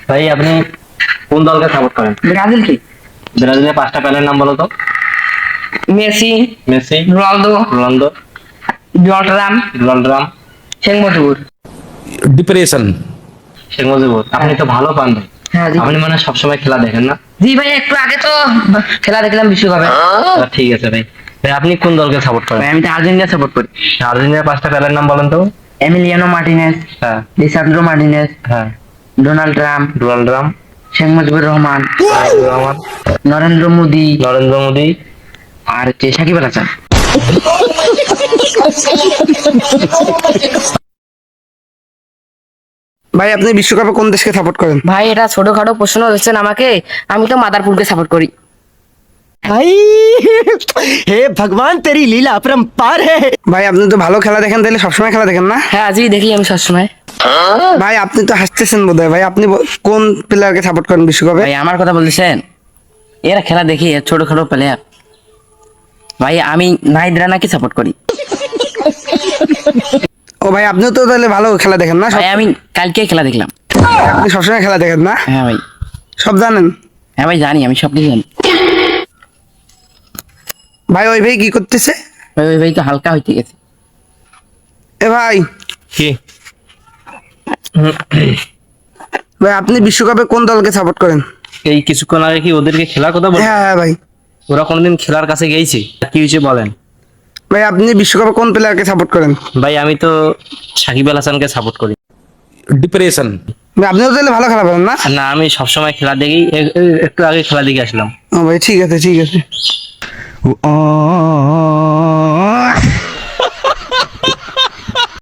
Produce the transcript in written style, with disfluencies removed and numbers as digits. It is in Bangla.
ভাই আপনি কোন দলকে সাপোর্ট করেন? ব্রাজিল কি? ব্রাজিলের 5টা প্লেয়ারের নাম বলো তো। Messi, Messi, Ronaldo, Ronaldo, Jordan, Donald, Sheikh Mujibur. Depression. Sheikh Mujibur. আপনি তো ভালো পান ভাই। হ্যাঁ জি। আপনি মানে সবসময় খেলা দেখেন না? জি ভাই, একটু আগে তো খেলা দেখলাম বিশ্বকাপে। ঠিক আছে ভাই। ভাই আপনি কোন দলকে সাপোর্ট করেন? ভাই আমি তো আর্জেন্টিনা সাপোর্ট করি। আর্জেন্টিনার 5টা প্লেয়ারের নাম বলেন তো। এমিলিয়ানো মার্টিনেজ, হ্যাঁ লিসান্দ্রো মার্টিনেজ, হ্যাঁ। Donald Trump, Donald, Sheikh Mujibur Rahman, Rahman, Narendra Modi, Narendra Modi. আর হচ্ছে সাকিব আল হাসান। ভাই আপনি বিশ্বকাপে কোন দেশকে সাপোর্ট করেন? ভাই এটা ছোটখাটো প্রশ্ন দিচ্ছেন আমাকে। আমি তো মাদারপুরকে সাপোর্ট করি। भाई हे भगवान तेरी लीला अपरंपार है। ভাই আপনি তো ভালো খেলা দেখেন, তাহলে সবসময় খেলা দেখেন না? হ্যাঁ আজই দেখি আমি সবসময়। ভাই আপনি তো হাসতেছেন বোধহয়। ভাই আপনি কোন প্লেয়ারকে সাপোর্ট করেন বিশ্বকাপে? ভাই আমার কথা বলতেছেন? এরা খেলা দেখি, ছোটখাটো প্লেয়ার। ভাই আমি নাহিদ রানাকে সাপোর্ট করি। ও ভাই আপনিও তো তাহলে ভালো খেলা দেখেন না? ভাই আমি কালকে খেলা দেখলাম। আপনি সবসময় খেলা দেখেন না? হ্যাঁ ভাই। সব জানেন? হ্যাঁ ভাই জানি, আমি সব কিছু জানি। ভাই ওই ভাই কি করতেছে? ভাই ওই ভাই তো হালকা হইতে গেছে। এ ভাই, কি? ভাই আপনি বিশ্বকাপে কোন দলকে সাপোর্ট করেন? এই কিছুক্ষণ আগে কি ওদেরকে খেলার কথা বল? হ্যাঁ হ্যাঁ ভাই। ওরা কোনোদিন খেলার কাছে গেছে? কি হয়েছে বলেন? ভাই আপনি বিশ্বকাপে কোন প্লেয়ারকে সাপোর্ট করেন? ভাই আমি তো সাকিব আল হাসানকে সাপোর্ট করি। डिप्रेशन। ভাই আপনিও তাহলে ভালো খেলা পারেন না? না আমি সবসময় খেলা দেখি, একটু আগে খেলা দেখে আসলাম। ও ভাই ঠিক আছে ঠিক আছে।